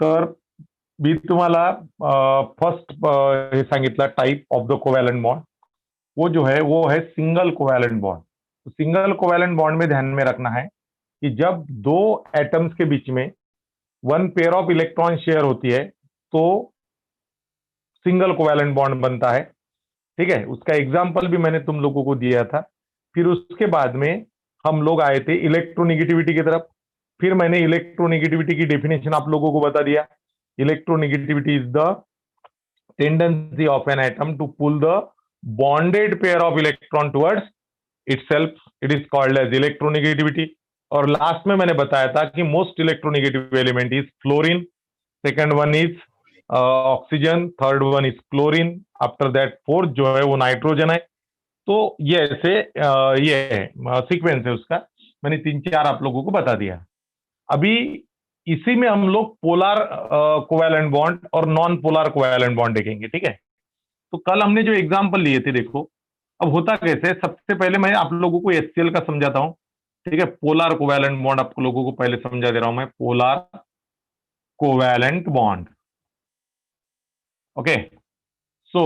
तर मी तुम्हाला फर्स्ट हे सांगितलं type of the covalent bond, वो जो है वो है सिंगल कोवैलेंट बॉन्ड। तो सिंगल कोवैलेंट बॉन्ड में ध्यान में रखना है कि जब दो एटम्स के बीच में one pair of electron share होती है तो सिंगल कोवैलेंट बॉन्ड बनता है। ठीक है, उसका एग्जाम्पल भी मैंने तुम लोगों को दिया था। फिर उसके बाद में हम लोग आए थे इलेक्ट्रोनिगेटिविटी की तरफ। फिर मैंने इलेक्ट्रोनिगेटिविटी की डेफिनेशन आप लोगों को बता दिया। Electronegativity is the tendency of an atom to pull the bonded pair of electron towards itself. It is called as electronegativity. और लास्ट में मैंने बताया था कि most electronegative element is fluorine, second one is oxygen, third one is chlorine, after that fourth जो है वो nitrogen है। तो ये ऐसे ये सीक्वेंस है उसका। मैंने तीन चार आप लोगों को बता दिया। अभी इसी में हम लोग पोलर कोवैलेंट बॉन्ड और नॉन पोलर कोवैलेंट बॉन्ड देखेंगे। ठीक है, तो कल हमने जो एग्जांपल लिए थे, देखो अब होता कैसे। सबसे पहले मैं आप लोगों को एचसीएल का समझाता हूं। ठीक है, पोलर कोवैलेंट बॉन्ड आप लोगों को पहले समझा दे रहा हूं मैं। Polar covalent bond, okay. So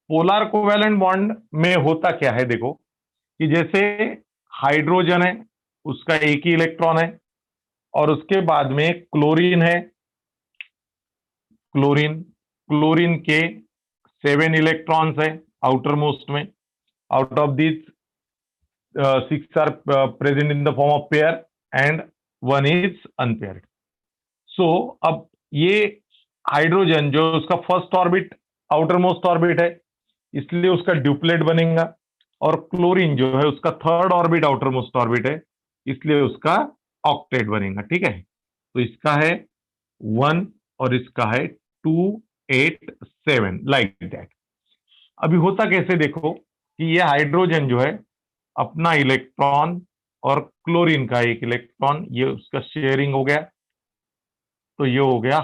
polar covalent bond में होता क्या है, देखो कि जैसे हाइड्रोजन है, उसका एक ही इलेक्ट्रॉन है, और उसके बाद में क्लोरीन है। क्लोरीन क्लोरीन के 7 इलेक्ट्रॉन्स है आउटर मोस्ट में। Out of this 6 are present in the form of pair and 1 is unpaired. So अब ये हाइड्रोजन जो उसका first orbit outer most orbit है, इसलिए उसका ड्यूप्लेट बनेगा। और क्लोरीन जो है उसका third orbit outer most orbit है, इसलिए उसका ऑक्टेट बनेगा। ठीक है, तो इसका है 1 और इसका है 2 8 7, लाइक दैट। अभी होता कैसे, देखो कि ये हाइड्रोजन जो है अपना इलेक्ट्रॉन और क्लोरीन का एक इलेक्ट्रॉन, ये उसका शेयरिंग हो गया, तो ये हो गया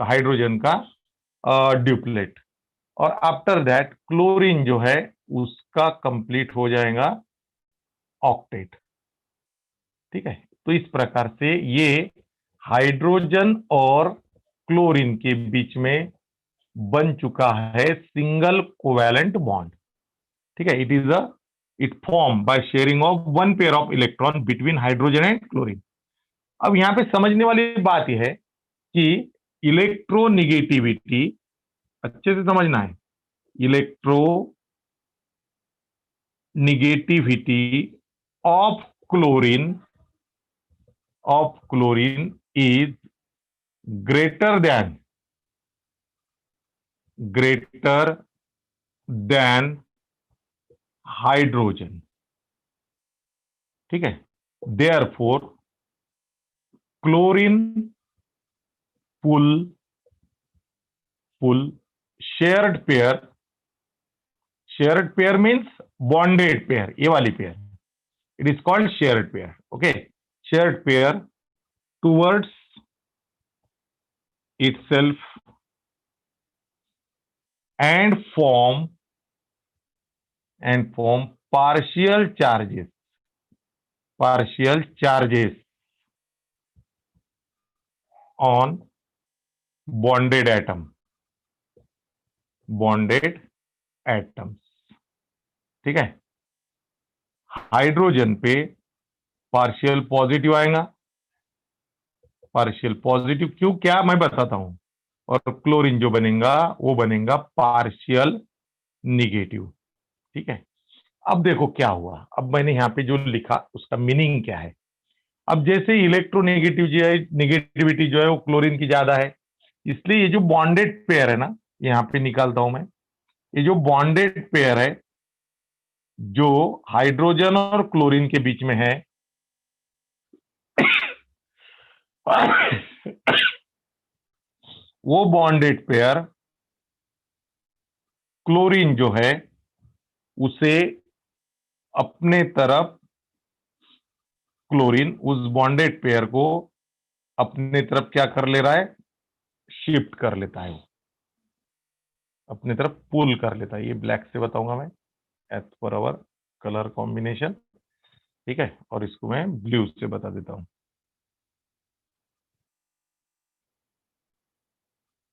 हाइड्रोजन का ड्यूप्लेट। और आफ्टर दैट क्लोरीन जो है उसका कंप्लीट हो जाएगा ऑक्टेट। ठीक है, तो इस प्रकार से ये हाइड्रोजन और क्लोरीन के बीच में बन चुका है सिंगल कोवैलेंट बॉन्ड। ठीक है, it form by sharing of one pair of electron between hydrogen and chlorine. अब यहां पे समझने वाली बात यह है कि इलेक्ट्रोनिगेटिविटी अच्छे से समझना है। Electronegativity of chlorine is greater than hydrogen. ठीक है, therefore chlorine pull shared pair means bonded pair, ये वाली pair, it is called shared pair. Okay, shared pair towards itself and form partial charges on bonded atoms। ठीक है, hydrogen पे partial positive आएगा। Partial positive क्यों, क्या मैं बताता हूं। और क्लोरीन जो बनेगा वो बनेगा पार्शियल निगेटिव। ठीक है, अब देखो क्या हुआ। अब मैंने यहां पे जो लिखा उसका मीनिंग क्या है। अब जैसे इलेक्ट्रोनेगेटिव जो है, निगेटिविटी जो है वो क्लोरीन की ज्यादा है, इसलिए ये जो बॉन्डेड पेयर है ना, यहां पे निकालता हूं मैं। ये जो बॉन्डेड पेयर है जो हाइड्रोजन और क्लोरीन के बीच में है वो बॉन्डेड पेयर क्लोरीन जो है उसे अपने तरफ, क्लोरीन उस बॉन्डेड पेयर को अपने तरफ क्या कर ले रहा है, शिफ्ट कर लेता है, अपने तरफ पुल कर लेता है। ये ब्लैक से बताऊंगा मैं, as per hour colour combination. ठीक है, और इसको मैं ब्लू से बता देता हूं।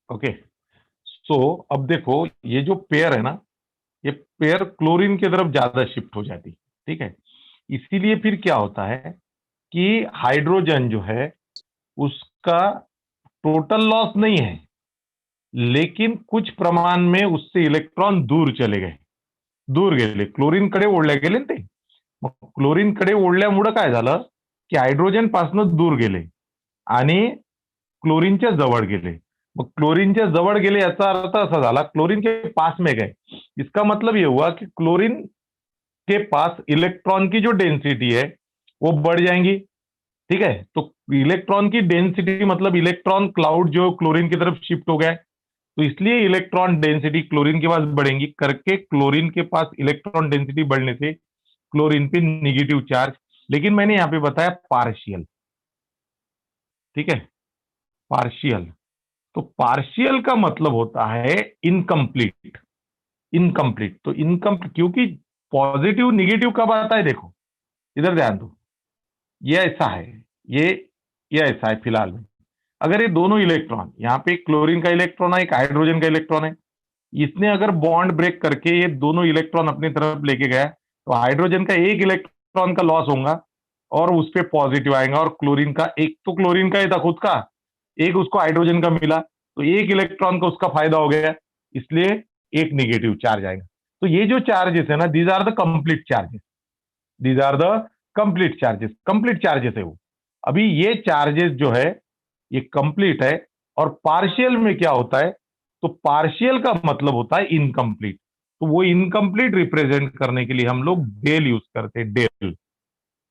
ओके। सो अब देखो, ये जो पेयर है ना, ये पेयर क्लोरीन की तरफ ज्यादा शिफ्ट हो जाती है, ठीक है। इसीलिए फिर क्या होता है कि हाइड्रोजन जो है उसका टोटल लॉस नहीं है, लेकिन कुछ प्रमाण में उससे इलेक्ट्रॉन दूर चले गए, दूर गेले, क्लोरीनकडे ओढले गेले ना ते. मग क्लोरीनकडे ओढल्यामुळं काय झालं की हायड्रोजन पासून दूर गेले आणि क्लोरीनच्या जवळ गेले. मग क्लोरीनच्या जवळ गेले याचा अर्थ असा झाला, क्लोरीन के पास में गए, इसका मतलब ये हुआ कि क्लोरीन के पास इलेक्ट्रॉन की जो डेंसिटी है वो बढ़ जाएंगी, ठीक है। तो इलेक्ट्रॉन की डेंसिटी मतलब इलेक्ट्रॉन क्लाउड जो क्लोरीन की तरफ शिफ्ट हो गया है, तो इसलिए इलेक्ट्रॉन डेंसिटी क्लोरीन के पास बढ़ेंगी करके क्लोरीन के पास इलेक्ट्रॉन डेंसिटी बढ़ने से क्लोरीन पे निगेटिव चार्ज, लेकिन मैंने यहां पे बताया पार्शियल, ठीक है, पार्शियल। तो पार्शियल का मतलब होता है इनकम्प्लीट, इनकम्प्लीट तो इनकम्प्लीट, क्योंकि पॉजिटिव निगेटिव कब आता है, देखो इधर ध्यान दो, ये ऐसा है, ये ये ऐसा है फिलहाल में। अगर ये दोनों इलेक्ट्रॉन, यहाँ पे एक क्लोरीन का इलेक्ट्रॉन है, एक हाइड्रोजन का इलेक्ट्रॉन है, इसने अगर बॉन्ड ब्रेक करके ये दोनों इलेक्ट्रॉन अपनी तरफ लेके गया, तो हाइड्रोजन का एक इलेक्ट्रॉन का लॉस होगा और उस पर पॉजिटिव आएगा, और क्लोरीन का एक, तो क्लोरीन का ही था खुद का, एक उसको हाइड्रोजन का मिला, तो एक इलेक्ट्रॉन का उसका फायदा हो गया, इसलिए एक निगेटिव चार्ज आएगा। तो ये जो चार्जेस है ना, these are the complete charges, these are the complete charges, complete charges है वो। अभी ये चार्जेस जो है ये कंप्लीट है, और पार्शियल में क्या होता है, तो पार्शियल का मतलब होता है इनकम्प्लीट, तो वो इनकम्प्लीट रिप्रेजेंट करने के लिए हम लोग डेल यूज करते हैं, डेल,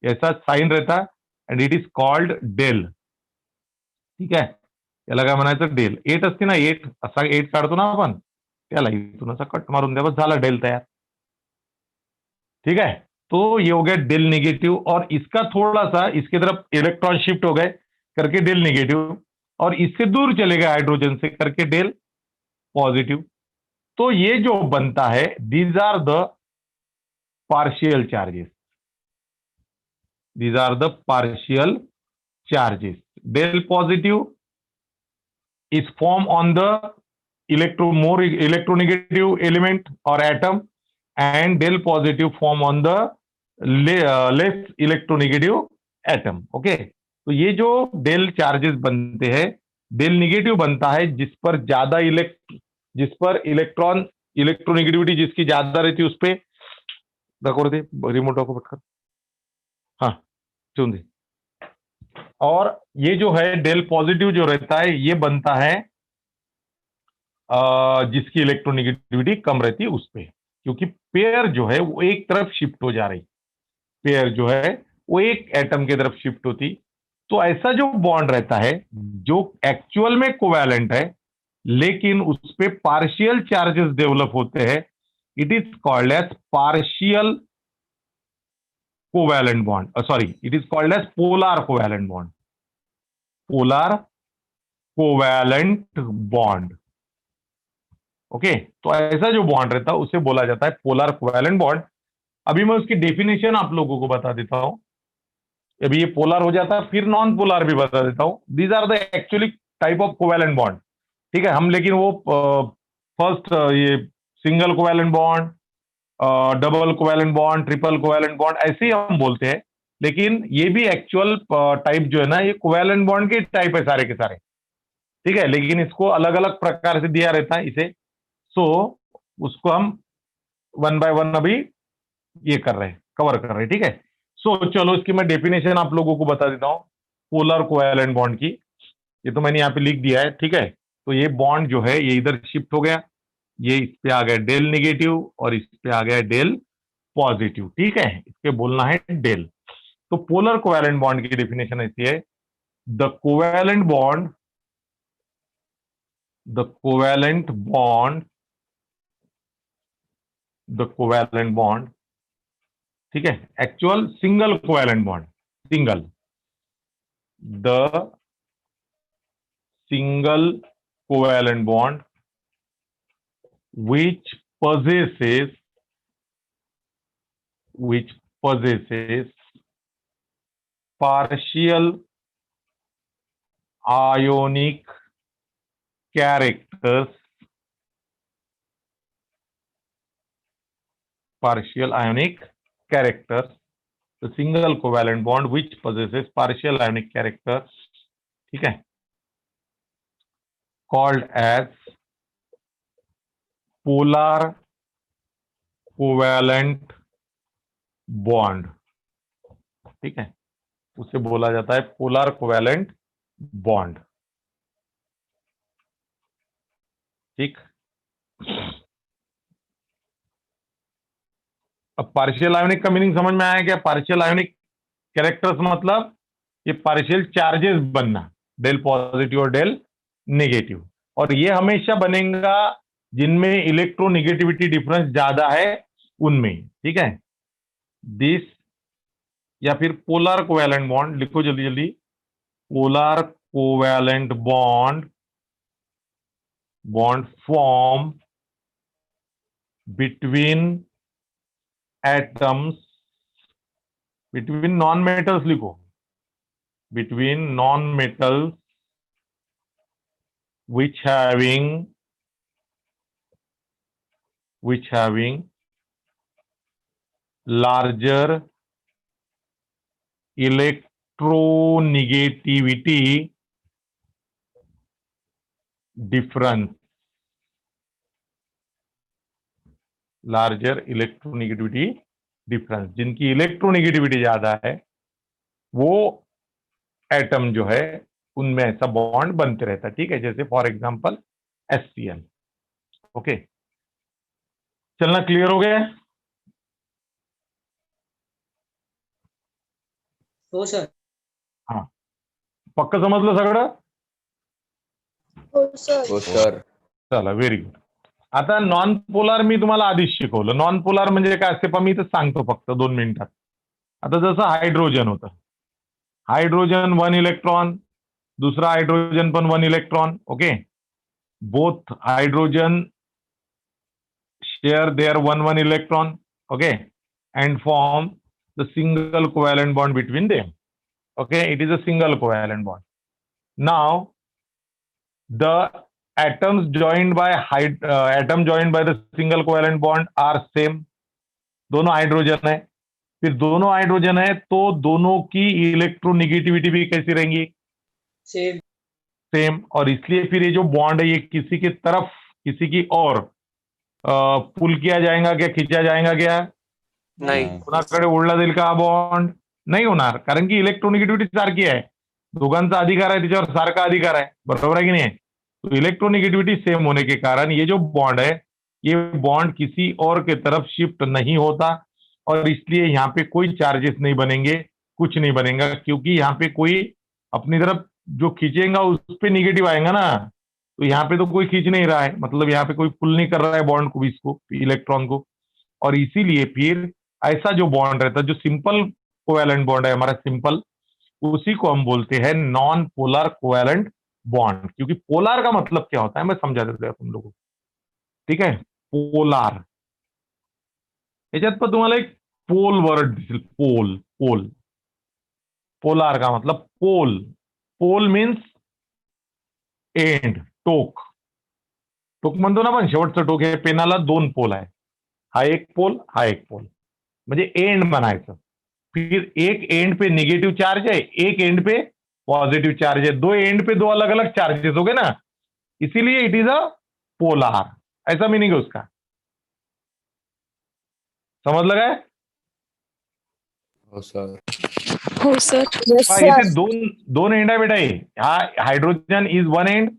ऐसा साइन रहता है, and it is called del, ठीक आहे। याला काय म्हणायचं, डेल एट असते ना, एट असा एट काढतो ना आपण, त्याला इथून असा कट मारून द्या, बस झाला डेल तयार, ठीक है। तो ये हो गया डेल निगेटिव, और इसका थोड़ा सा इसकी तरफ इलेक्ट्रॉन शिफ्ट हो गए करके डेल निगेटिव, और इससे दूर चले गए हाइड्रोजन से करके डेल पॉजिटिव। तो ये जो बनता है, these are the partial charges, these are the partial charges. Del positive is formed on the more electronegative element or atom, and del positive form on the less electronegative atom, okay। तो ये जो del charges बनते हैं, del negative बनता है जिस पर electron electronegativity जिसकी ज्यादा रहती है उस पर रखो, दे रिमोट को पटकर, हाँ चुन दे। और ये जो है डेल पॉजिटिव जो रहता है ये बनता है जिसकी इलेक्ट्रोनेगेटिविटी कम रहती है उस पे, क्योंकि पेयर जो है वो एक तरफ शिफ्ट हो जा रही, पेयर जो है वो एक एटम की तरफ शिफ्ट होती। तो ऐसा जो बॉन्ड रहता है जो एक्चुअल में कोवैलेंट है, लेकिन उस पे पार्शियल चार्जेस डेवलप होते हैं, it is called as partial covalent bond, sorry, it is called as polar covalent bond, polar covalent bond, okay. तो ऐसा जो बॉन्ड रहता है उसे बोला जाता है पोलर कोवैलेंट बॉन्ड। अभी मैं उसकी डेफिनेशन आप लोगों को बता देता हूं, अभी ये पोलर हो जाता है फिर नॉन पोलर भी बता देता हूं। These are the actually type of covalent bond, ठीक है। हम लेकिन वो फर्स्ट ये single covalent bond, double covalent bond, triple covalent bond ऐसे ही हम बोलते हैं, लेकिन ये भी एक्चुअल टाइप जो है ना, ये कोवैलेंट बॉन्ड के टाइप है सारे के सारे, ठीक है, लेकिन इसको अलग अलग प्रकार से दिया रहता है इसे। सो उसको हम वन बाय वन अभी ये कर रहे हैं, कवर कर रहे हैं, ठीक है। सो चलो इसकी मैं डेफिनेशन आप लोगों को बता देता हूं पोलर कोवैलेंट बॉन्ड की। ये तो मैंने यहाँ पे लिख दिया है, ठीक है। तो ये बॉन्ड जो है ये इधर शिफ्ट हो गया, ये इस पे आ गया डेल निगेटिव, और इस पे आ गया डेल पॉजिटिव, ठीक है, इस पे बोलना है डेल। तो पोलर कोवैलेंट बॉन्ड की डेफिनेशन ऐसी है, the covalent bond, the covalent bond, the covalent bond, ठीक है, actual single covalent bond, single, the single covalent bond which possesses which possesses partial ionic characters, partial ionic characters, the single covalent bond which possesses partial ionic characters, ठीक है, called as polar covalent bond, ठीक है, उसे बोला जाता है polar covalent bond, ठीक। अब पार्शियल आयोनिक का मीनिंग समझ में आया क्या? पार्शियल आयोनिक कैरेक्टर्स मतलब ये पार्शियल चार्जेस बनना, डेल पॉजिटिव और डेल नेगेटिव, और ये हमेशा बनेगा जिनमें इलेक्ट्रोनेगेटिविटी डिफरेंस ज्यादा है उनमें, ठीक है। दिस, या फिर पोलर कोवैलेंट बॉन्ड, लिखो जल्दी जल्दी, polar covalent bond form between atoms, between non metals, लिखो between non metals which having larger electronegativity difference, larger electronegativity difference, जिनकी इलेक्ट्रोनेगेटिविटी ज्यादा है वो एटम जो है उनमें ऐसा बॉन्ड बनते रहता है, ठीक है, जैसे फॉर एग्जांपल HCl, ओके। चलना क्लियर हो गया? हो सर। हाँ, पक्का समजलं सगळं? हो सर. चला, व्हेरी गुड. आता नॉन पोलार मी तुम्हाला आधीच शिकवलं. नॉन पोलार म्हणजे काय असते, पण मी तर सांगतो फक्त 2 मिनिटात. आता जसं हायड्रोजन होतं, हायड्रोजन 1 इलेक्ट्रॉन, दूसरा हाइड्रोजन पण 1 electron, okay. Both hydrogen share their 1 electron, okay, and form the single covalent bond between them, okay. It is a single covalent bond. Now the atoms joined by the single covalent bond are same, दोनों hydrogen है, फिर दोनों hydrogen है तो दोनों की electronegativity भी कैसी रहेंगी? सेम। और इसलिए फिर ये जो बॉन्ड है ये किसी की तरफ किसी की और पुल किया जाएगा क्या, खींचा जाएगा क्या? नाही. कोणाकडे ओढला जाईल का बॉन्ड? नाही होणार, कारण की इलेक्ट्रोनेगेटिविटी सारखी आहे, दोघांचा अधिकार आहे, त्याच्यावर सारखा अधिकार आहे, बरोबर आहे की नाही? तो इलेक्ट्रोनेगेटिविटी सेम होने के कारण ये जो बॉन्ड है ये बॉन्ड किसी और के तरफ शिफ्ट नहीं होता, और इसलिए यहाँ पे कोई चार्जेस नहीं बनेंगे, कुछ नहीं बनेगा, क्योंकि यहाँ पे कोई अपनी तरफ जो खींचेगा उस पर निगेटिव आएगा ना, तो यहाँ पे तो कोई खींच नहीं रहा है, मतलब यहाँ पे कोई पुल नहीं कर रहा है बॉन्ड को, इसको, इलेक्ट्रॉन को, और इसीलिए फिर ऐसा जो बॉन्ड रहता है, जो सिंपल कोवैलेंट बॉन्ड है हमारा सिंपल, उसी को हम बोलते हैं नॉन पोलर कोवैलेंट बॉन्ड। क्योंकि पोलर का मतलब क्या होता है मैं समझा देता हूं तुम लोगों को, ठीक है। पोलर, याच्यात पण तुम्हाला एक पोल वर्ड दिसेल, पोल, पोल, पोलर का मतलब पोल, पोल मीन्स एंड, टोक, टोक म्हणतो ना आपण, शेवटचं टोक, हे पेनाला 2 पोल आहे, हा एक पोल, हा एक पोल, म्हणजे एंड बनायचं। फिर एक एंड पे नेगेटिव चार्ज है, एक एंड पे पॉजिटिव चार्ज है, 2 एंड पे 2 अलग अलग चार्जेस हो गए ना, इसीलिए इट इज अ पोलर, ऐसा मीनिंग है उसका। समझ लगा है? हो सर. इथे दोन एंड आहे बेटा, हा hydrogen is 1 and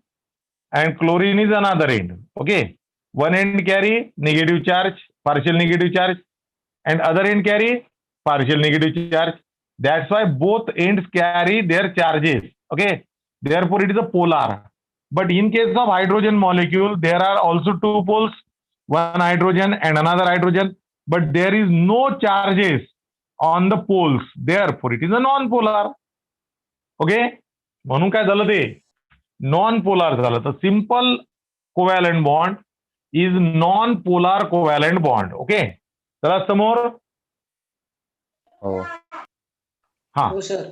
and chlorine is another end, okay. One end carry negative charge, partial negative charge, and other end carry partial negative charge. That's why both ends carry their charges, okay. Therefore it is a polar. But in case of hydrogen molecule there are also 2 poles, one hydrogen and another hydrogen, but there is no charges on the poles, therefore it is a non-polar, okay. म्हणून काय झालं ते non polar झालं, तर simple covalent bond is non polar covalent bond, okay. चला समोर. हो. हा, हो सर.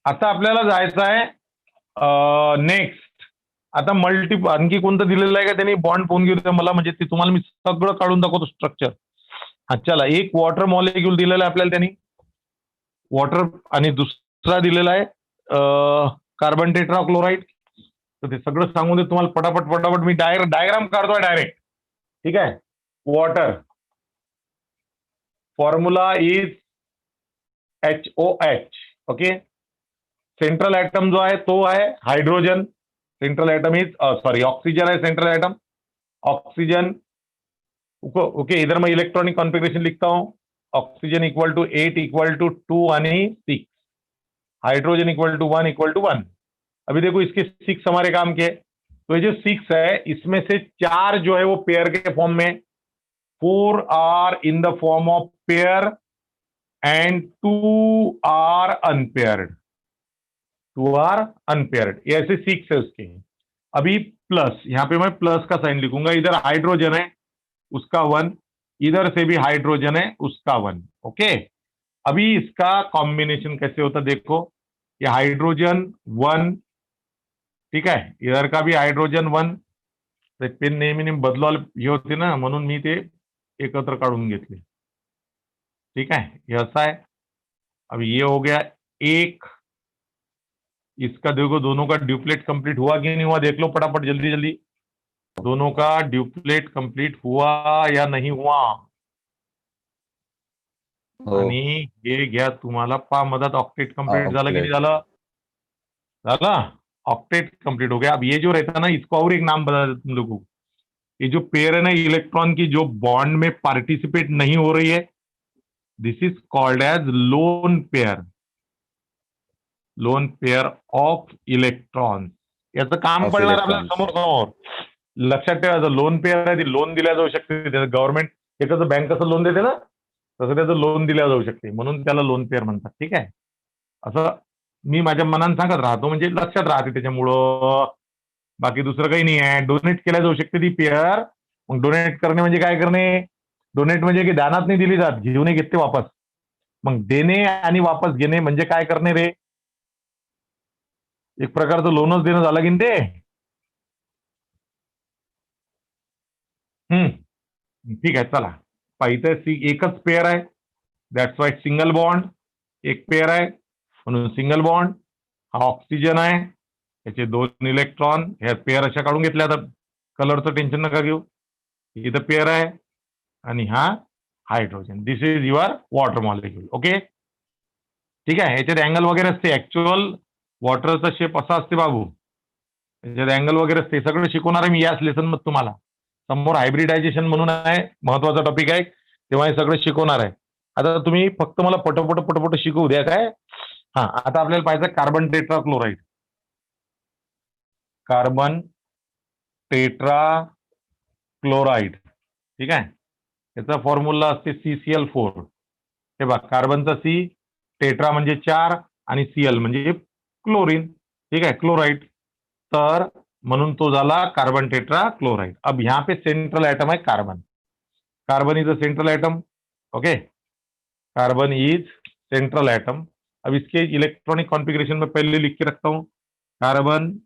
आता आपल्याला जायचं आहे नेक्स्ट. आता आणखी कोणतं दिलेलं आहे का त्यांनी बॉन्ड पाहून घेऊ द्या मला, म्हणजे ते तुम्हाला मी सगळं काढून दाखवतो स्ट्रक्चर. हा चला, एक वॉटर मॉलिक्यूल दिलेला आहे आपल्याला त्यांनी, वॉटर, आणि दुसरा दिलेला आहे कार्बन टेट्राक्लोराइड. तर ते सगळं सांगून दे तुम्हाला पटापट पटापट. मी डायग्राम काढतोय डायरेक्ट. ठीक आहे. Water formula is HOH. Okay. Central atom जो आहे तो आहे hydrogen. Central atom is sorry oxygen है सेंट्रल एटम. ऑक्सीजन. ओके, इधर मैं इलेक्ट्रॉनिक कॉन्फ़िगरेशन लिखता हूं. Oxygen equal to 8 equal to 2 आणि 6. Hydrogen equal to 1 equal to 1. अभी देखो इसके 6 हमारे काम के, तो ये जो 6 है इसमें से 4 जो है वो पेयर के फॉर्म में, 4 are in the form of pair and 2 are unpaired. 2 are unpaired. ये ऐसे 6 है उसके. अभी प्लस, यहां पे मैं प्लस का साइन लिखूंगा. इधर हाइड्रोजन है उसका 1, इधर से भी हाइड्रोजन है उसका 1. ओके. अभी इसका कॉम्बिनेशन कैसे होता देखो. ये हाइड्रोजन 1, ठीक आहे, इधर का भी हाइड्रोजन 1. पेन नेहमी बदलवाल हे होते ना, म्हणून मी ते एकत्र काढून घेतले. ठीक है, ये ऐसा है. अब ये हो गया एक. इसका देखो दोनों का ड्यूप्लेट कंप्लीट हुआ कि नहीं हुआ, देख लो फटाफट जल्दी जल्दी. दोनों का ड्यूप्लेट कंप्लीट हुआ या नहीं हुआ. हो. आणि हे घ्या तुम्हाला पा मदत. ऑक्टेट कंप्लीट झालं की नाही octet. झालं. झालं. ऑक्टेट कंप्लीट हो गया. अब ये जो रहता है ना, इसको और एक नाम बता देता तुम लोगों को. ये जो पेयर है ना इलेक्ट्रॉन की, जो बॉन्ड में पार्टिसिपेट नहीं हो रही है, this is called as lone pair. Lone pair of electron. याचं काम Of पडणार आपल्याला electrons. समोर समोर. लक्षात ठेवायचं, लोन पेयर आहे ती लोन दिल्या जाऊ शकते. त्याचं गव्हर्नमेंट एकच बँक कसं लोन देते ना, तसं त्याचं लोन दिल्या जाऊ शकते, म्हणून त्याला लोन पेयर म्हणतात. ठीक आहे. असं मी माझ्या मनाने सांगत राहतो, म्हणजे लक्षात राहते त्याच्यामुळं. बाकी दुसरं काही नाही आहे. डोनेट केल्या जाऊ शकते ती पेयर. मग डोनेट करणे म्हणजे काय करणे. डोनेट म्हणजे की दानात नाही दिली जात, घेऊन घेते वापस. मग देणे आणि वापस घेणे म्हणजे काय करणे रे. एक प्रकारचं लोनच देणं झालं की ते. ठीक आहे चला. पाहिजे एकच पेयर आहे, दॅट्स वाय सिंगल बॉन्ड. एक पेयर आहे म्हणून सिंगल बॉन्ड. हा ऑक्सिजन आहे, त्याचे 2 इलेक्ट्रॉन. ह्या पेयर अशा काढून घेतल्या. आता कलरचं टेन्शन नका घेऊ. इथं पेयर आहे आणि हा hydrogen. This is your water molecule. Okay. ठीक आहे. याच्यात अँगल वगैरे असते. ऍक्च्युअल वॉटरचा शेप असा असते बाबू. याच्यात अँगल वगैरे असते. सगळं शिकवणार आहे मी याच लेसन मध्ये तुम्हाला. समोर हायब्रिडायझेशन म्हणून आहे, महत्वाचा टॉपिक आहे, तेव्हा हे सगळं शिकवणार आहे. आता तुम्ही फक्त मला पटपट पटपट शिकवू द्या काय. हा, आता आपल्याला पाहिजे कार्बन टेट्राक्लोराइड. Carbon tetrachloride. ठीक आहे. याचा फॉर्म्युला असते CCl4. हे बघा, कार्बनचा C, टेट्रा म्हणजे 4 आणि Cl म्हणजे क्लोरीन. ठीक आहे, क्लोराइड. तर म्हणून तो झाला कार्बन टेट्राक्लोराइड. अब यहाँ पे सेंट्रल एटम है carbon. Carbon is a central atom. Okay. Carbon is central atom. अब इसके इलेक्ट्रॉनिक कॉन्फ़िगरेशन में पहले लिख के रखता हूं. Carbon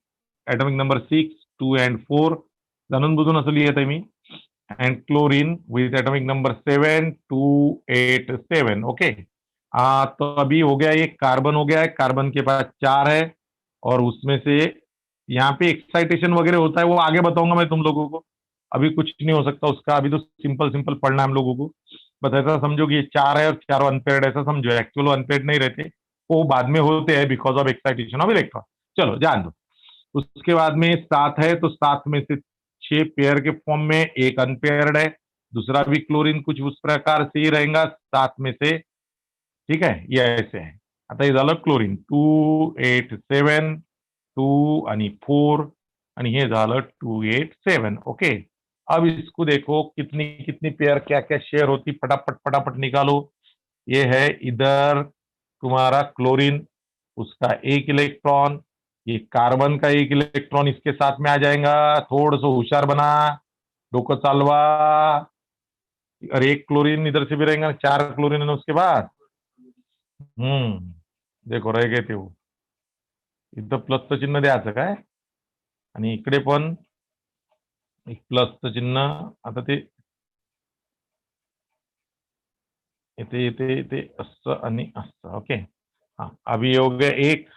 atomic number 6, 2 and 4. जाणून बुजून असं लिहित आहे मी. And chlorine with atomic number 7, 2, 8, 7. Okay. तो अभी हो गया, ये कार्बन हो गया है. कार्बन के पास 4 है और उसमें से यहाँ पे एक्साइटेशन वगैरह होता है, वो आगे बताऊंगा मैं तुम लोगों को. अभी कुछ नहीं हो सकता उसका. अभी तो सिंपल सिंपल पढ़ना है हम लोगों को. बस ऐसा समझो कि ये 4 है और 4 अनपेयर्ड, ऐसा समझो. एक्चुअल अनपेयर्ड नहीं रहते, वो बाद में होते हैं because of excitation of electron. चलो जान दो. उसके बाद में 7 है, तो 7 में से 6 पेयर के फॉर्म में, एक अनपेयर्ड है, दूसरा भी क्लोरीन कुछ उस प्रकार से ही रहेगा 7 में से. ठीक है, ये ऐसे है. आता हे झालं क्लोरीन. 2, 8, 7, 2 आणि 4 आणि हे झालं 2, 8, 7. ओके. अब इसको देखो कितनी कितनी पेयर क्या क्या शेयर होती, फटाफट फटाफट निकालो. ये है इधर तुम्हारा क्लोरीन, उसका 1 इलेक्ट्रॉन. ये कार्बन का 1 इलेक्ट्रॉन इसके साथ में आ जाएगा. थोड़ा सा होशियार बना, डोकं चालवा. और 1 क्लोरीन इधर से भी रहेगा, 4 क्लोरीन है उसके बाद. देखो रह गए ते. इथं प्लसचं चिन्ह द्यायचं काय. आणि इकडे पण एक प्लसचं चिन्ह. आता ते इथे इथे इथे असं आणि असं. ओके, हाँ अभी हो गया एक,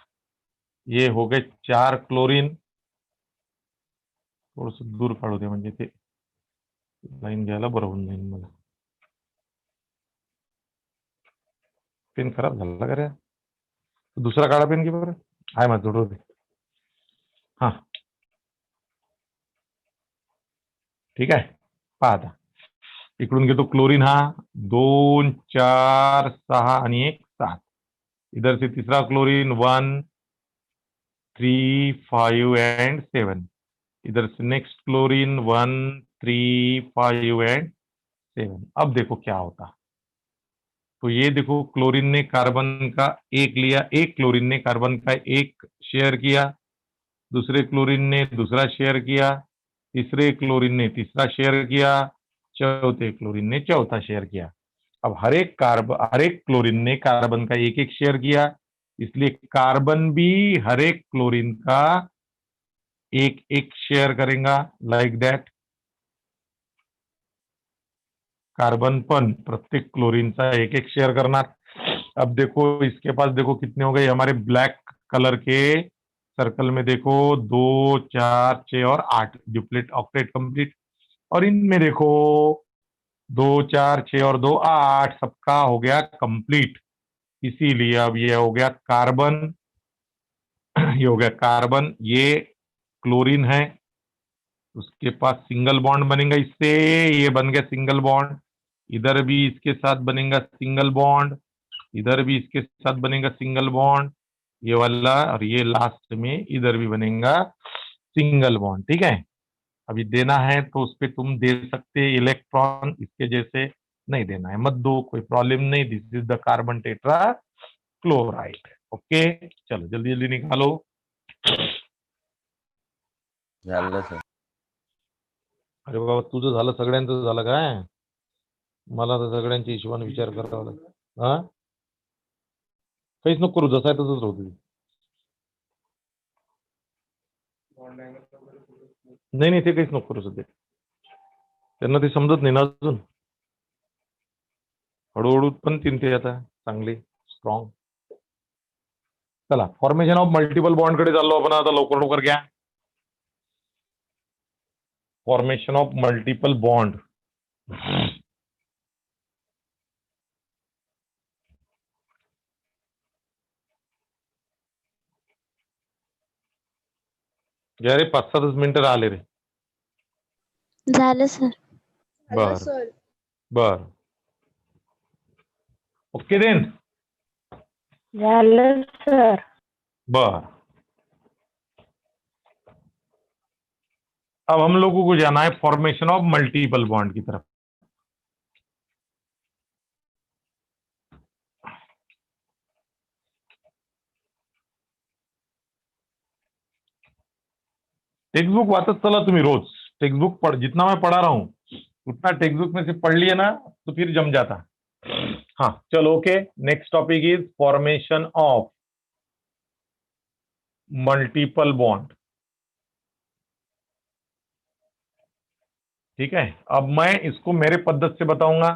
ये हो गए 4 क्लोरीन. थोडस दूर काढू दे म्हणजे ते लाईन घ्यायला बरं होऊन जाईल मला. पेन खराब झाला का रे? दुसरा काळा पेन घे बरं. आहे माझं जोडू दे. हा ठीक आहे, पहा आता इकडून घेतो क्लोरीन हा 2 4 6 आणि 1 7. इधर से तीसरा क्लोरीन 1 3 5 एंड 7. इधर से नेक्स्ट क्लोरीन 1 3 5 एंड 7. अब देखो क्या होता. तो ये देखो क्लोरीन ने कार्बन का एक लिया, एक क्लोरीन ने कार्बन का एक शेयर किया, दूसरे क्लोरीन ने दूसरा शेयर किया, तीसरे क्लोरीन ने तीसरा शेयर किया, चौथे क्लोरीन ने चौथा शेयर किया. अब हर एक क्लोरीन ने कार्बन का एक एक शेयर किया, इसलिए कार्बन भी हर एक क्लोरीन का एक एक शेयर करेगा. लाइक दैट कार्बन पण प्रत्येक क्लोरीनचा एक एक शेयर करणार. अब देखो इसके पास देखो कितने हो गए हमारे ब्लैक कलर के सर्कल में. देखो 2 4 6 और 8 ड्यूप्लेट ऑक्टेट कंप्लीट. और इनमें देखो 2 4 6 और 2 8 सबका हो गया कंप्लीट. इसीलिए अब ये हो गया कार्बन, ये हो गया कार्बन, ये क्लोरीन है, उसके पास सिंगल बॉन्ड बनेगा इससे, ये बन गया सिंगल बॉन्ड. इधर भी इसके साथ बनेगा सिंगल बॉन्ड, इधर भी इसके साथ बनेगा सिंगल बॉन्ड, ये वाला, और ये लास्ट में इधर भी बनेगा सिंगल बॉन्ड. ठीक है, अभी देना है तो उस पर तुम दे सकते इलेक्ट्रॉन, इसके जैसे नहीं देना है मत दो, कोई प्रॉब्लम नहीं. This is the carbon tetra chloride. Okay, चलो जल्दी जल्दी निकालो. झालं सर. अरे बाबा तुझं झालं, सगळ्यांचं झालं काय? मला तर सगळ्यांच्या हिशोबाने विचार करावा लागेल. हा काहीच नको करू, जसं आहे तसंच राहू दे. नाही नाही ते काहीच नको करू सध्या, त्यांना ते समजत नाही ना अजून. हळूहळू पण ते आता चांगले स्ट्रॉंग. चला फॉर्मेशन ऑफ मल्टिपल बॉन्ड कडे चाललो आपण आता, लवकर लवकर घ्या. Formation of multiple bond. घ्या रे, 5-7 मिनिटं राहिले रे. झालं सर. बर बर, ओके देन. झालं सर. बर, अब हम लोगों को जाना है फॉर्मेशन ऑफ मल्टीपल बॉन्ड की तरफ. टेक्स्ट बुक वाचत चला तुम्ही रोज. टेक्स्ट बुक पढ़, जितना मैं पढ़ा रहा हूं उतना टेक्स्ट बुक में से पढ़ लिए ना तो फिर जम जाता. हाँ चलो okay, next topic is formation of multiple bond. ठीक है, अब मैं इसको मेरे पद्धत से बताऊंगा.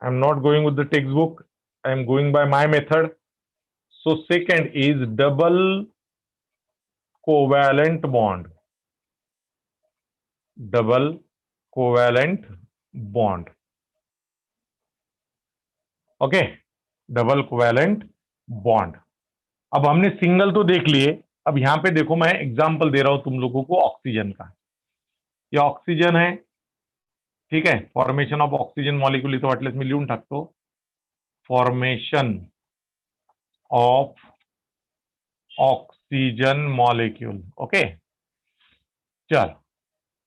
I am not going with the text book, I am going by my method. So second is double covalent bond. Double covalent bond. Okay, double covalent bond. अब हमने सिंगल तो देख लिए, अब यहां पे देखो मैं एग्जांपल दे रहा हूं तुम लोगों को ऑक्सीजन का. ये ऑक्सीजन है, ठीक है. फॉर्मेशन ऑफ ऑक्सीजन मॉलिक्यूल इथं वाटल्यास मी लिहून टाकतो. Formation of oxygen molecule. Okay, चल.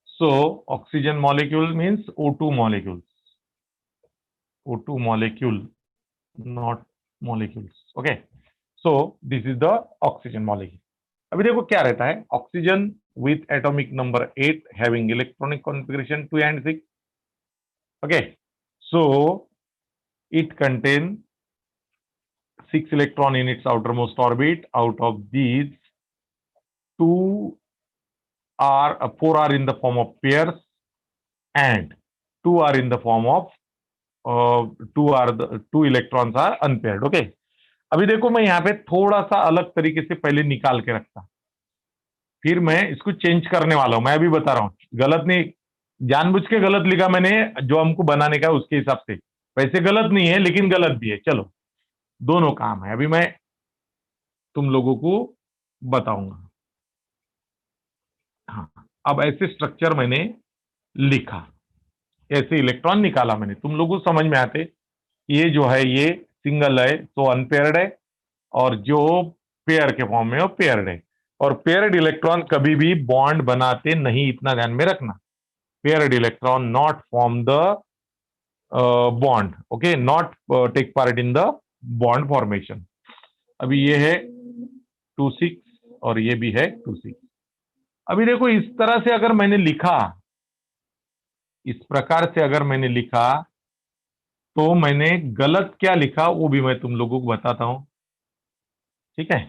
So oxygen molecule means O2 molecules. O2 molecule, not molecules. Okay, so this is the oxygen molecule. अभी देखो क्या रहता है oxygen with atomic number 8 having electronic configuration 2 and 6. Okay, so it contains 6 electron in its outermost orbit. Out of these, 2 are 4 are in the form of pairs and 2 are in the form of 2 electrons are unpaired. Okay अभी देखो मैं यहाँ पे थोड़ा सा अलग तरीके से पहले निकाल के रखता, फिर मैं इसको चेंज करने वाला हूं. मैं अभी बता रहा हूं, गलत नहीं, जानबूझ के गलत लिखा मैंने, जो हमको बनाने का है उसके हिसाब से. वैसे गलत नहीं है लेकिन गलत भी है. चलो दोनों काम है, अभी मैं तुम लोगों को बताऊंगा. हाँ, अब ऐसे स्ट्रक्चर मैंने लिखा, ऐसे इलेक्ट्रॉन निकाला मैंने, तुम लोगों को समझ में आते ये जो है ये सिंगल है तो अनपेयर्ड है, और जो पेयर के फॉर्म में वो पेयर्ड है. और पेयर्ड इलेक्ट्रॉन कभी भी बॉन्ड बनाते नहीं, इतना ध्यान में रखना. Paired electron not form the bond, okay, not take part in the bond formation. अभी ये है 2 6 और ये भी है 2 6. अभी देखो इस तरह से अगर मैंने लिखा, इस प्रकार से अगर मैंने लिखा तो मैंने गलत क्या लिखा वो भी मैं तुम लोगों को बताता हूं. ठीक है,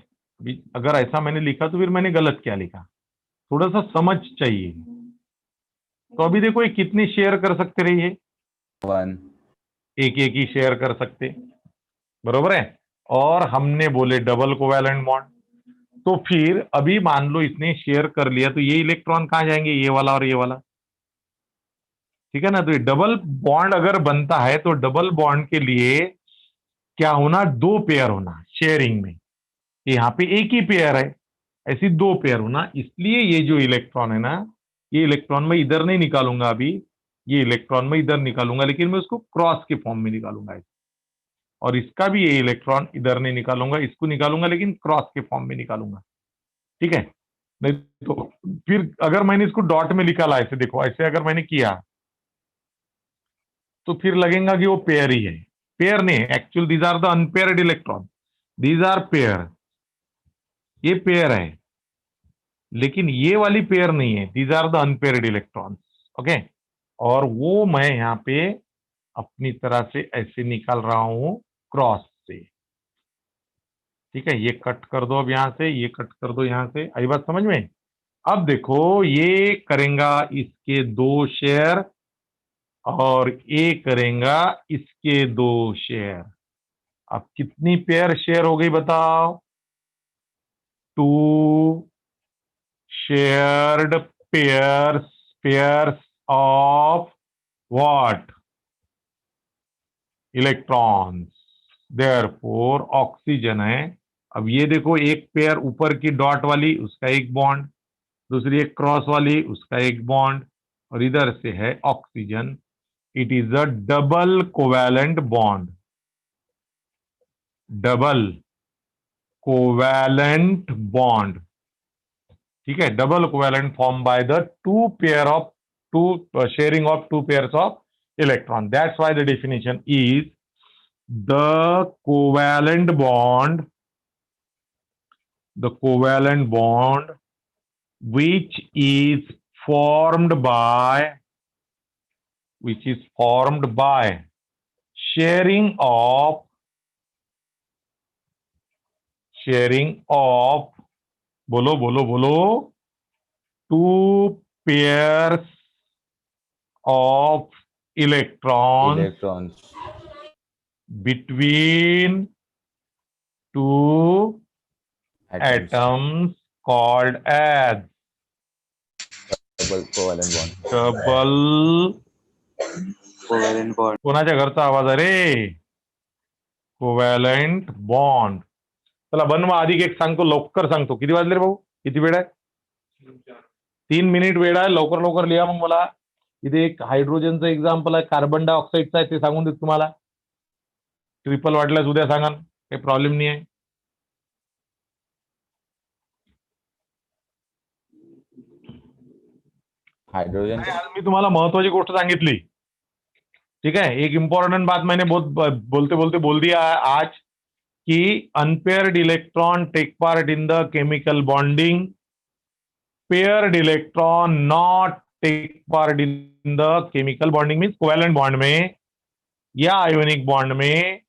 अभी अगर ऐसा मैंने लिखा तो फिर मैंने गलत क्या लिखा, थोड़ा सा समझ चाहिए. तो अभी देखो ये कितने शेयर कर सकते रहिए, 1 एक एक ही शेयर कर सकते, बरोबर है. और हमने बोले डबल कोवैलेंट बॉन्ड, तो फिर अभी मान लो इसने शेयर कर लिया तो ये इलेक्ट्रॉन कहां जाएंगे, ये वाला और ये वाला. ठीक है ना. तो ये डबल बॉन्ड अगर बनता है तो डबल बॉन्ड के लिए क्या होना, 2 पेयर होना शेयरिंग में. यहाँ पे एक ही पेयर है, ऐसी 2 पेयर होना. इसलिए ये जो इलेक्ट्रॉन है ना, ये इलेक्ट्रॉन मैं इधर नहीं निकालूंगा अभी, ये इलेक्ट्रॉन मैं इधर निकालूंगा, लेकिन मैं उसको क्रॉस के फॉर्म में निकालूंगा. और इसका भी ये इलेक्ट्रॉन इधर नहीं निकालूंगा, इसको निकालूंगा लेकिन क्रॉस के फॉर्म में निकालूंगा. ठीक है. नहीं तो फिर अगर मैंने इसको डॉट में निकाला, ऐसे देखो, ऐसे अगर मैंने किया तो फिर लगेगा कि वो पेयर ही है. पेयर नहीं है actual, these are the unpaired electron, these are pair. ये पेयर है लेकिन ये वाली पेयर नहीं है, these are the unpaired electrons. Okay, और वो मैं यहाँ पे अपनी तरह से ऐसे निकाल रहा हूं क्रॉस से. ठीक है, ये कट कर दो अब यहां से, ये कट कर दो यहां से. आई बात समझ में. अब देखो ये करेगा इसके 2 शेयर और ये करेगा इसके 2 शेयर. अब कितनी पेयर शेयर हो गई बताओ, 2 shared pairs of what, electrons. therefore oxygen है. अब ये देखो एक पेयर ऊपर की डॉट वाली उसका एक बॉन्ड, दूसरी एक क्रॉस वाली उसका एक बॉन्ड, और इधर से है oxygen. It is a double covalent bond, double covalent bond. ठीक है, double covalent form by the 2 pair of 2 sharing of 2 pairs of electron. That's why the definition is the covalent bond, the covalent bond which is formed by sharing of बोलो 2 pairs of electrons between 2 atoms called as double covalent bond. Double covalent bond. कोणाच्या घरचा आवाज आहे रे, कोवॅलेंट bond. चला बनवा. अधिक एक सांगतो, लवकर सांगतो. किती वाजले रे भाऊ, किती वेळ आहे, 3 मिनिट वेळ आहे. लवकर लवकर लिहा. मग मला इथे एक हायड्रोजनचं एक्झाम्पल आहे, कार्बन डायऑक्साईडचं आहे, ते सांगून देतो तुम्हाला. ट्रिपल वाटल्यास उद्या सांगा, काही प्रॉब्लेम नाही आहे. हाइड्रोजन आज मी तुम्हाला महत्वाची गोष्ट सांगितली. ठीक है, एक इंपॉर्टेंट बात मैंने बोलते बोलते बोल दिया आज कि unpaired electron take part in the chemical bonding, paired electron not take part in the chemical bonding. Means covalent bond में या आयोनिक बॉन्ड में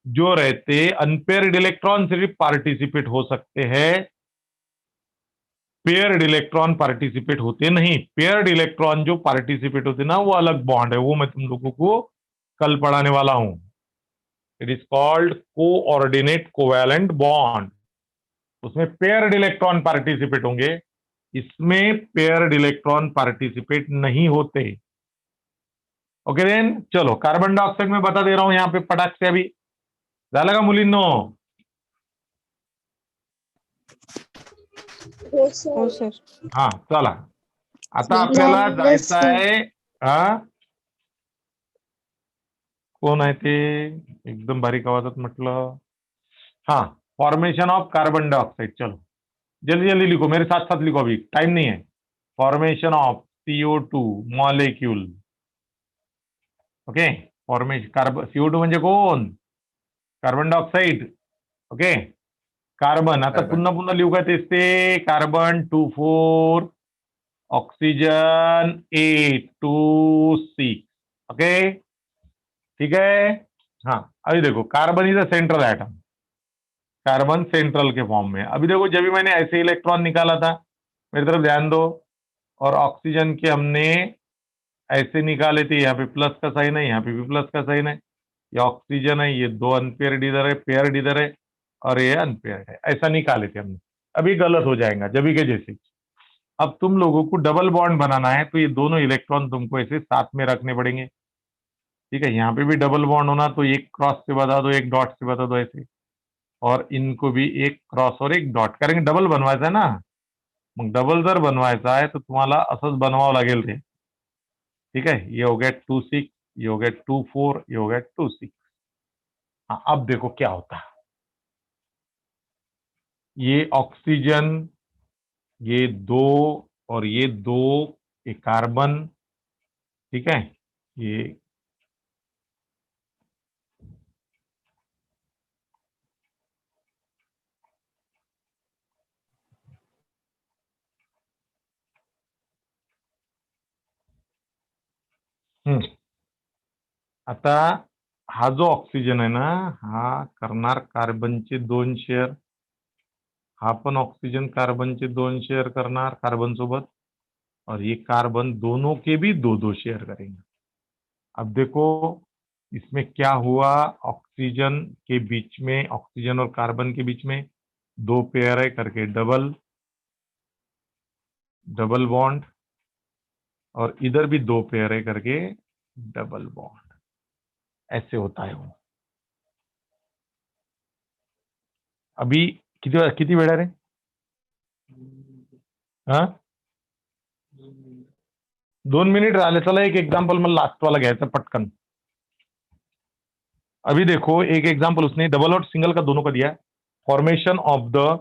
जो रहते, अनपेयर्ड इलेक्ट्रॉन सिर्फ पार्टिसिपेट हो सकते हैं, पेयर्ड इलेक्ट्रॉन पार्टिसिपेट होते नहीं। पेयर्ड इलेक्ट्रॉन जो पार्टिसिपेट होते ना वो अलग बॉन्ड है, वो मैं तुम लोगों को कल पढ़ाने वाला हूं। It is called coordinate covalent bond. उसमें पेयर्ड इलेक्ट्रॉन पार्टिसिपेट होंगे, इसमें पेयर्ड इलेक्ट्रॉन पार्टिसिपेट नहीं होते। ओके देन, चलो कार्बन डाइऑक्साइड में बता दे रहा हूं यहां पे पटाख से। अभी झालं का मुलींनो? हो सर. हा चला, आता झालं आपल्याला जायचं सर. आहे. हा, कोण आहे ते एकदम बारीक आवाजात म्हटलं? हाँ, फॉर्मेशन ऑफ कार्बन डाइऑक्साइड। चलो जल्दी जल्दी लिखो, मेरे साथ साथ लिखो, अभी टाइम नहीं है। Formation of CO2 molecule. Okay, formation carbon, CO2 म्हणजे कोण? Carbon dioxide. ओके, कार्बन, आता कार्बन. पुन्हा पुन्हा लिहू का तेच ते? Carbon 2 4, oxygen 8 2 6। ओके, ठीक है। हाँ, अभी देखो carbon is a central atom, carbon central के फॉर्म में। अभी देखो जब भी मैंने ऐसे इलेक्ट्रॉन निकाला था, मेरी तरफ ध्यान दो, और ऑक्सीजन के हमने ऐसे निकाले थे, यहाँ पे प्लस का साइन है, यहाँ पे भी प्लस का साइन है। ये ऑक्सीजन है, ये 2 अनपेयर्ड इधर है, पेयर्ड इधर है, और ये अनपेयर्ड है, ऐसा निकाले थे हमने। अभी गलत हो जाएगा जब के जैसे। अब तुम लोगों को डबल बॉन्ड बनाना है, तो ये दोनों इलेक्ट्रॉन तुमको ऐसे साथ में रखने पड़ेंगे। ठीक है, यहाँ पे भी डबल बॉन्ड होना, तो एक क्रॉस से बता दो, एक डॉट से बता दो ऐसे, और इनको भी एक क्रॉस और एक डॉट करेंगे। डबल बनवायचं आहे ना, मग डबल जर बनवायचा आहे तर तुम्हाला असंच बनवावं लागेल ते। ठीक है, ये हो गया 2 6, ये हो गया 2 4, ये हो गया 2 6। हाँ, अब देखो क्या होता है। ये ऑक्सीजन, ये 2 और ये 2, ये कार्बन। ठीक है, ये आता हा जो ऑक्सिजन आहे ना, हा करणार कार्बनचे 2 शेअर, हा पण ऑक्सीजन कार्बनचे 2 शेयर करणार कार्बन सोबत, और ये कार्बन दोनों के भी 2 2 शेयर करेंगे। अब देखो इसमें क्या हुआ, ऑक्सीजन के बीच में, ऑक्सीजन और कार्बन के बीच में 2 पेयर है करके डबल डबल बॉन्ड, और इधर भी 2 पेयर है करके डबल बॉन्ड। ऐसे होता है वो। अभी किती वेळ आहे रे? हा, 2 मिनिट राहिले। चला एक एग्जाम्पल मला लास्ट वाला घ्यायचा पटकन। अभी देखो एक एग्जाम्पल उसने डबल और सिंगल का दोनों का दिया है। फॉर्मेशन ऑफ द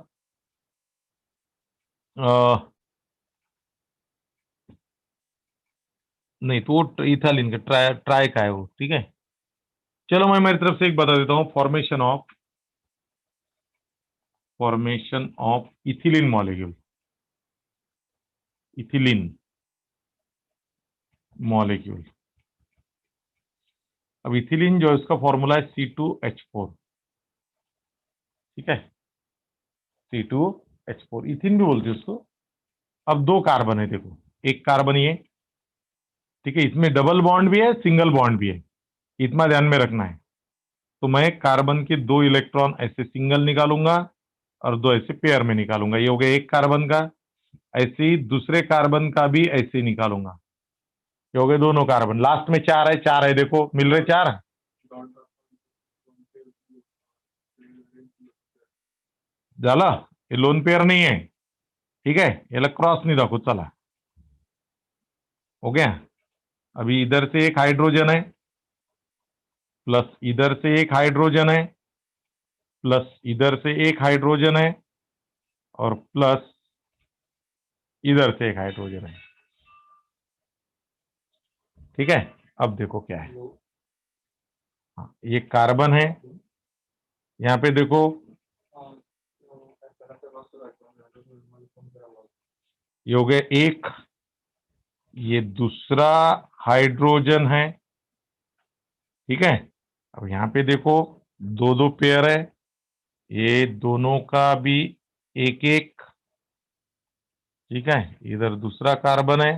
नहीं तो वो इथालिन का ट्राई का है वो। ठीक है, चलो मैं मेरी तरफ से एक बता देता हूं। Formation of ethylene molecule, ethylene molecule. अब इथिलीन जो है उसका फॉर्मूला है C2H4। ठीक है, C2H4 इथिन भी बोलते हैं उसको। अब 2 कार्बन है, देखो एक कार्बन ये, ठीक है, इसमें डबल बॉन्ड भी है, सिंगल बॉन्ड भी है, इतना ध्यान में रखना है। तो मैं कार्बन के 2 इलेक्ट्रॉन ऐसे सिंगल निकालूंगा और 2 ऐसे पेयर में निकालूंगा। ये हो गया एक कार्बन का। ऐसे ही दूसरे कार्बन का भी ऐसे निकालूंगा। ये हो गए दोनों कार्बन। लास्ट में 4 है, 4 है, देखो मिल रहे 4। झाला, ये लोन पेयर नहीं है। ठीक है, याला क्रॉस नहीं दाखवू। चला, हो गया। अभी इधर से एक हाइड्रोजन है, प्लस इधर से एक हाइड्रोजन है, प्लस इधर से एक हाइड्रोजन है, और प्लस इधर से एक हाइड्रोजन है। ठीक है, अब देखो क्या है। हाँ, ये कार्बन है, यहाँ पे देखो ये हो गया एक, ये दूसरा हाइड्रोजन है। ठीक है, अब यहाँ पे देखो 2 2 पेयर है, ये दोनों का भी एक एक, ठीक है, इधर दूसरा कार्बन है,